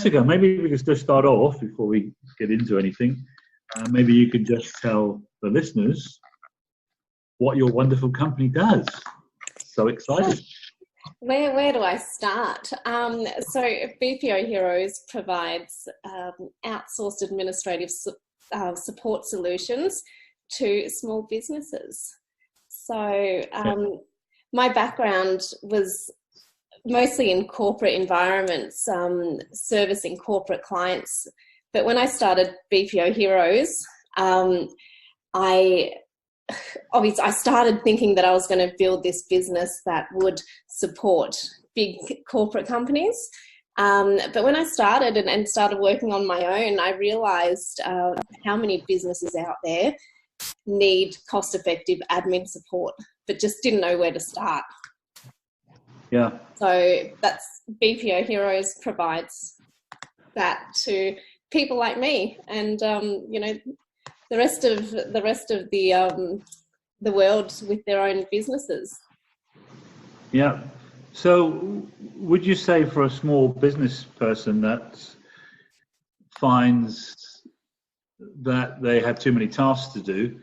Jessica, maybe we could just start off before we get into anything. Maybe you could just tell the listeners what your wonderful company does. So excited. Where do I start? So BPO Heroes provides outsourced administrative support solutions to small businesses. So my background was mostly in corporate environments, servicing corporate clients. But when I started BPO Heroes, I started thinking that I was going to build this business that would support big corporate companies. But when I started and started working on my own, I realized how many businesses out there need cost-effective admin support, but just didn't know where to start. Yeah. So that's BPO Heroes provides that to people like me, and the rest of the world with their own businesses. Yeah. So would you say for a small business person that finds that they have too many tasks to do,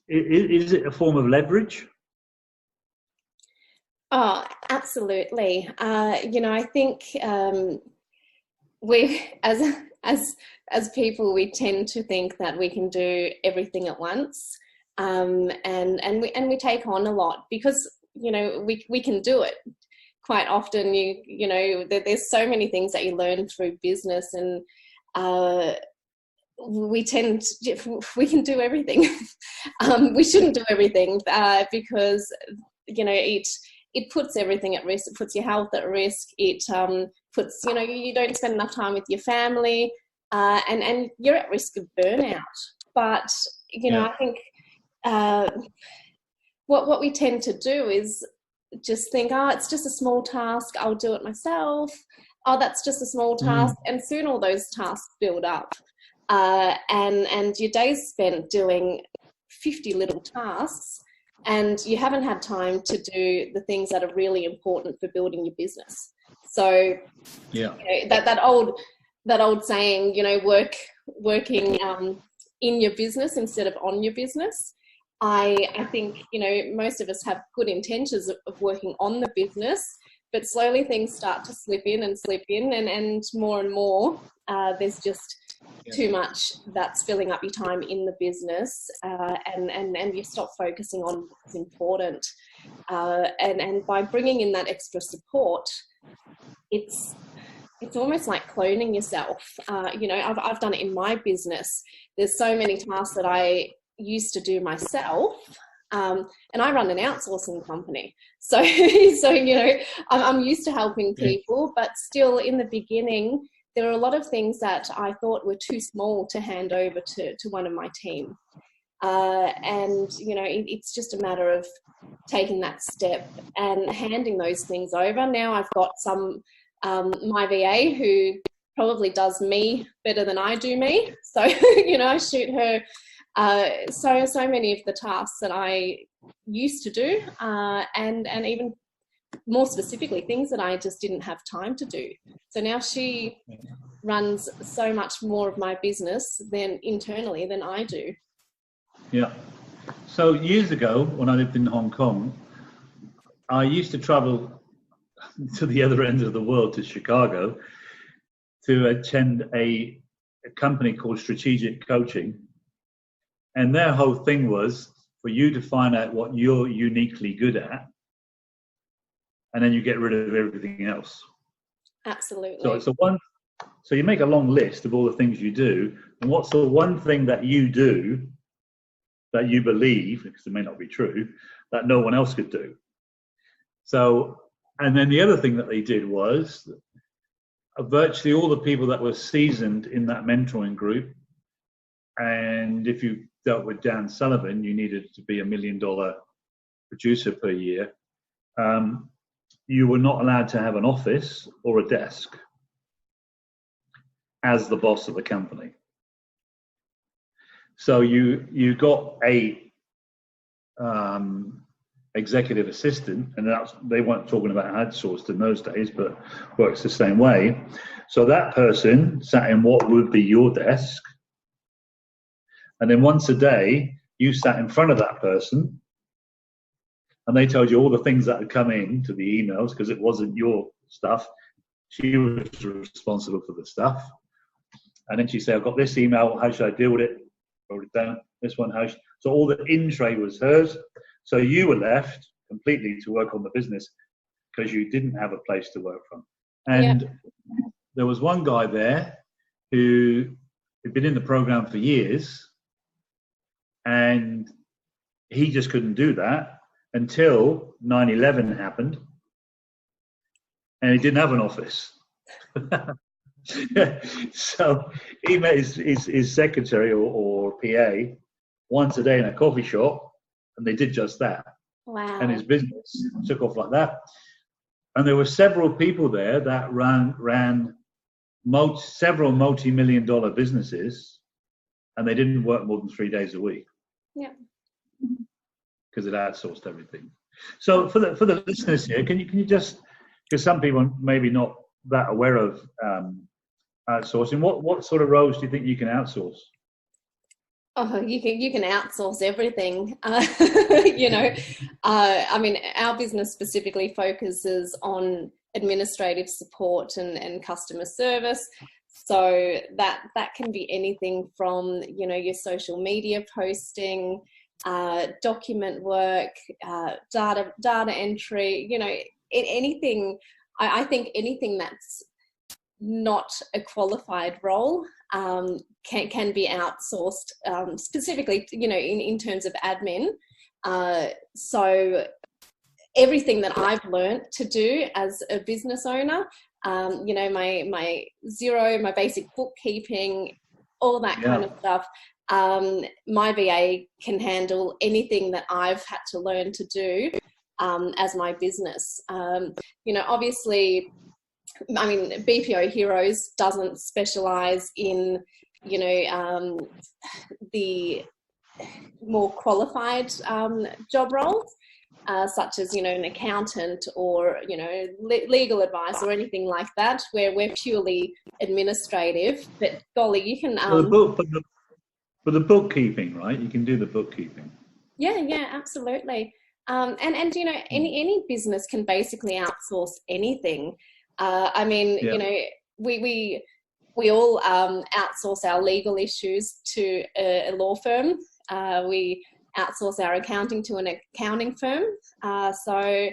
is it a form of leverage? Oh, absolutely. I think we, as people, we tend to think that we can do everything at once, and we take on a lot because we can do it. Quite often, there's so many things that you learn through business, and we can do everything. We shouldn't do everything because it puts everything at risk. It puts your health at risk. It puts, you don't spend enough time with your family, and you're at risk of burnout. But, I think what we tend to do is just think, it's just a small task. I'll do it myself. Oh, that's just a small task. And soon all those tasks build up. And your day's spent doing 50 little tasks, and you haven't had time to do the things that are really important for building your business. So that old saying, working in your business instead of on your business. I think, most of us have good intentions of working on the business, but slowly things start to slip in, and more, there's just too much that's filling up your time in the business, and you stop focusing on what's important. And by bringing in that extra support, it's almost like cloning yourself. I've done it in my business. There's so many tasks that I used to do myself, and I run an outsourcing company. So I'm used to helping people, but still in the beginning, there were a lot of things that I thought were too small to hand over to one of my team. It's just a matter of taking that step and handing those things over. Now I've got my VA who probably does me better than I do me. So, I shoot her so many of the tasks that I used to do, and even more specifically, things that I just didn't have time to do. So now she runs so much more of my business internally than I do. Yeah. So years ago, when I lived in Hong Kong, I used to travel to the other end of the world, to Chicago, to attend a company called Strategic Coaching. And their whole thing was for you to find out what you're uniquely good at, and then you get rid of everything else. Absolutely. So you make a long list of all the things you do, and what's the one thing that you do that you believe, because it may not be true, that no one else could do. So, and then the other thing that they did was virtually all the people that were seasoned in that mentoring group, and if you dealt with Dan Sullivan, you needed to be $1 million producer per year. You were not allowed to have an office or a desk as the boss of the company. So you got a executive assistant, and they weren't talking about outsourced in those days, but works the same way. So that person sat in what would be your desk, and then once a day you sat in front of that person, and they told you all the things that had come in to the emails because it wasn't your stuff. She was responsible for the stuff. And then she'd say, I've got this email, how should I deal with it? Wrote it down. This one, so all the in-tray was hers. So you were left completely to work on the business because you didn't have a place to work from. And there was one guy there who had been in the program for years, and he just couldn't do that until 9/11 happened, and he didn't have an office. So he met his secretary or PA once a day in a coffee shop, and they did just that. Wow. And his business took off like that. And there were several people there that ran several multi-million-dollar businesses, and they didn't work more than 3 days a week. Yeah. Because it outsourced everything. So for the listeners here, can you just, because some people maybe not that aware of outsourcing, what sort of roles do you think you can outsource? Oh, you can outsource everything. I mean, our business specifically focuses on administrative support and customer service. So that can be anything from, your social media posting, document work, data entry, anything. I think anything that's not a qualified role can be outsourced, specifically, in terms of admin. So everything that I've learned to do as a business owner, my Xero, my basic bookkeeping, all that kind of stuff, my VA can handle anything that I've had to learn to do as my business. Obviously, I mean, BPO Heroes doesn't specialize in, the more qualified job roles, such as, an accountant or, legal advice or anything like that, where we're purely administrative. But golly, you can... For the bookkeeping, right? You can do the bookkeeping. Yeah, absolutely. And any business can basically outsource anything. I mean, we all outsource our legal issues to a law firm. We outsource our accounting to an accounting firm. So